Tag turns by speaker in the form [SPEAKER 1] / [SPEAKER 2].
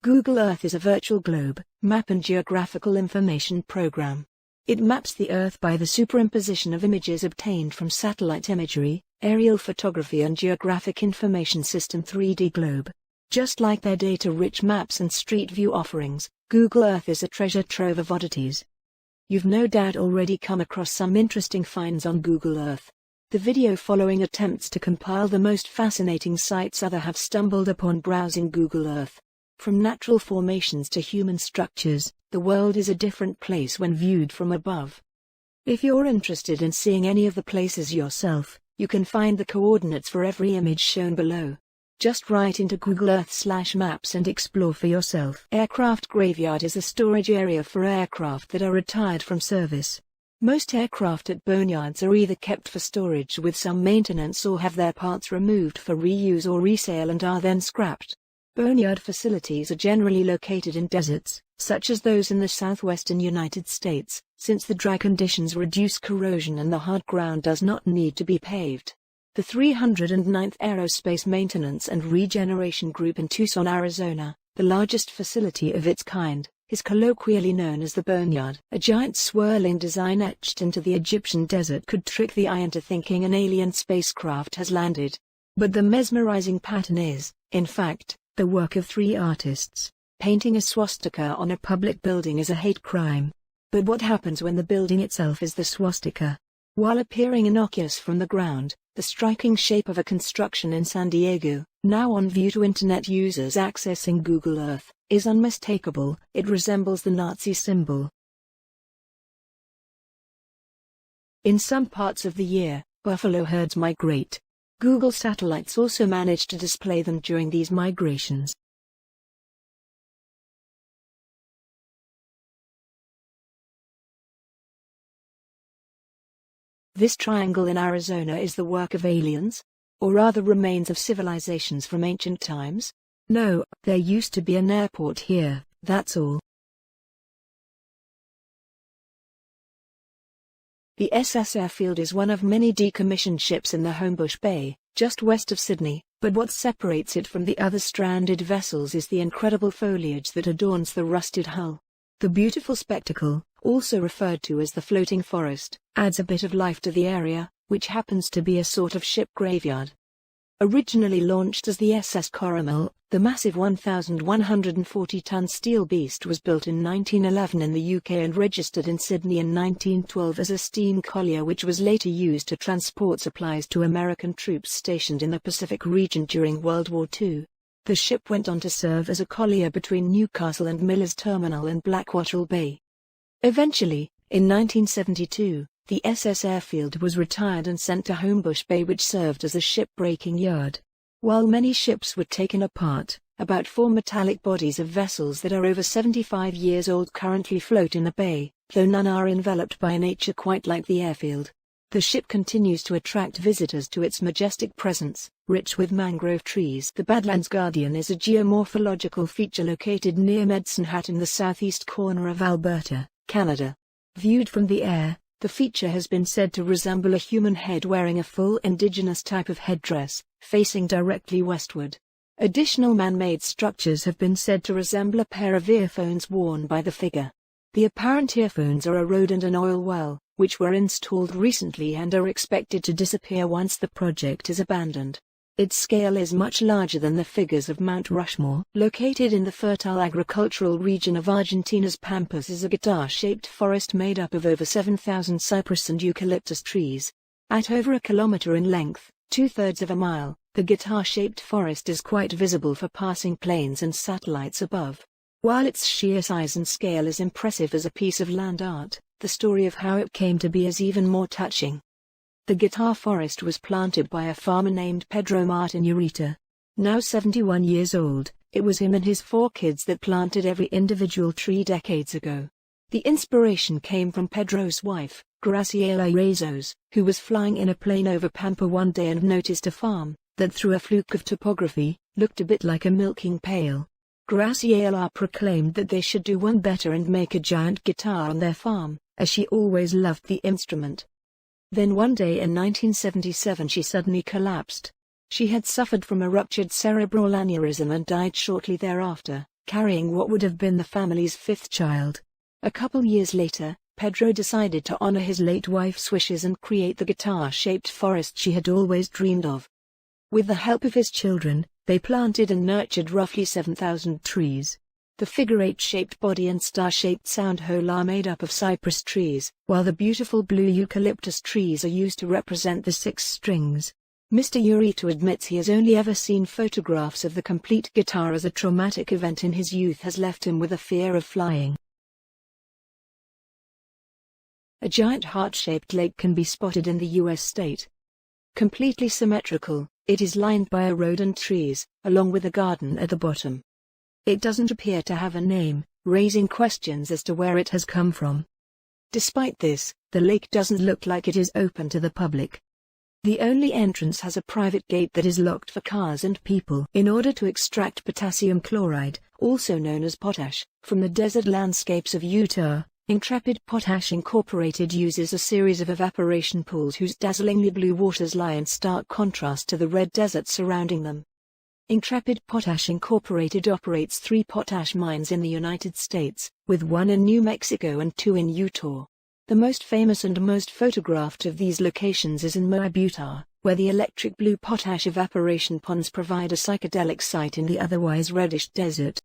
[SPEAKER 1] Google Earth is a virtual globe, map and geographical information program. It maps the Earth by the superimposition of images obtained from satellite imagery, aerial photography and geographic information system 3D globe. Just like their data-rich maps and Street View offerings, Google Earth is a treasure trove of oddities. You've no doubt already come across some interesting finds on Google Earth. The video following attempts to compile the most fascinating sights others have stumbled upon browsing Google Earth. From natural formations to human structures, the world is a different place when viewed from above. If you're interested in seeing any of the places yourself, you can find the coordinates for every image shown below. Just write into Google Earth/maps and explore for yourself. Aircraft graveyard is a storage area for aircraft that are retired from service. Most aircraft at boneyards are either kept for storage with some maintenance or have their parts removed for reuse or resale and are then scrapped. Boneyard facilities are generally located in deserts, such as those in the southwestern United States, since the dry conditions reduce corrosion and the hard ground does not need to be paved. The 309th Aerospace Maintenance and Regeneration Group in Tucson, Arizona, the largest facility of its kind, is colloquially known as the Boneyard. A giant swirling design etched into the Egyptian desert could trick the eye into thinking an alien spacecraft has landed. But the mesmerizing pattern is, in fact, the work of 3 artists. Painting a swastika on a public building is a hate crime. But what happens when the building itself is the swastika? While appearing innocuous from the ground, the striking shape of a construction in San Diego, now on view to internet users accessing Google Earth, is unmistakable. It resembles the Nazi symbol. In some parts of the year, buffalo herds migrate. Google satellites also manage to display them during these migrations. This triangle in Arizona is the work of aliens? Or rather remains of civilizations from ancient times? No, there used to be an airport here, that's all. The SS Ayrfield is one of many decommissioned ships in the Homebush Bay, just west of Sydney, but what separates it from the other stranded vessels is the incredible foliage that adorns the rusted hull. The beautiful spectacle, also referred to as the floating forest, adds a bit of life to the area, which happens to be a sort of ship graveyard. Originally launched as the SS Coronado, the massive 1,140-ton steel beast was built in 1911 in the UK and registered in Sydney in 1912 as a steam collier, which was later used to transport supplies to American troops stationed in the Pacific region during World War II. The ship went on to serve as a collier between Newcastle and Miller's Terminal in Blackwattle Bay. Eventually, in 1972, the SS Ayrfield was retired and sent to Homebush Bay, which served as a ship-breaking yard. While many ships were taken apart, about 4 metallic bodies of vessels that are over 75 years old currently float in the bay, though none are enveloped by nature quite like the Ayrfield. The ship continues to attract visitors to its majestic presence, rich with mangrove trees. The Badlands Guardian is a geomorphological feature located near Medicine Hat in the southeast corner of Alberta, Canada. Viewed from the air, the feature has been said to resemble a human head wearing a full indigenous type of headdress, facing directly westward. Additional man-made structures have been said to resemble a pair of earphones worn by the figure. The apparent earphones are a road and an oil well, which were installed recently and are expected to disappear once the project is abandoned. Its scale is much larger than the figures of Mount Rushmore. Located in the fertile agricultural region of Argentina's Pampas is a guitar-shaped forest made up of over 7,000 cypress and eucalyptus trees. At over a kilometer in length, 2/3 of a mile, the guitar-shaped forest is quite visible for passing planes and satellites above. While its sheer size and scale is impressive as a piece of land art, the story of how it came to be is even more touching. The guitar forest was planted by a farmer named Pedro Martin Ureta. Now 71 years old, it was him and his 4 kids that planted every individual tree decades ago. The inspiration came from Pedro's wife, Graciela Rezos, who was flying in a plane over Pampa one day and noticed a farm that, through a fluke of topography, looked a bit like a milking pail. Graciela proclaimed that they should do one better and make a giant guitar on their farm, as she always loved the instrument. Then one day in 1977 she suddenly collapsed. She had suffered from a ruptured cerebral aneurysm and died shortly thereafter, carrying what would have been the family's fifth child. A couple years later, Pedro decided to honor his late wife's wishes and create the guitar-shaped forest she had always dreamed of. With the help of his children, they planted and nurtured roughly 7,000 trees. The figure-8-shaped body and star-shaped sound hole are made up of cypress trees, while the beautiful blue eucalyptus trees are used to represent the 6 strings. Mr. Urito admits he has only ever seen photographs of the complete guitar, as a traumatic event in his youth has left him with a fear of flying. A giant heart-shaped lake can be spotted in the U.S. state. Completely symmetrical, it is lined by a road and trees, along with a garden at the bottom. It doesn't appear to have a name, raising questions as to where it has come from. Despite this, the lake doesn't look like it is open to the public. The only entrance has a private gate that is locked for cars and people in order to extract potassium chloride, also known as potash, from the desert landscapes of Utah. Intrepid Potash Incorporated uses a series of evaporation pools whose dazzlingly blue waters lie in stark contrast to the red desert surrounding them. Intrepid Potash Incorporated operates 3 potash mines in the United States, with 1 in New Mexico and 2 in Utah. The most famous and most photographed of these locations is in Moab, Utah, where the electric blue potash evaporation ponds provide a psychedelic sight in the otherwise reddish desert.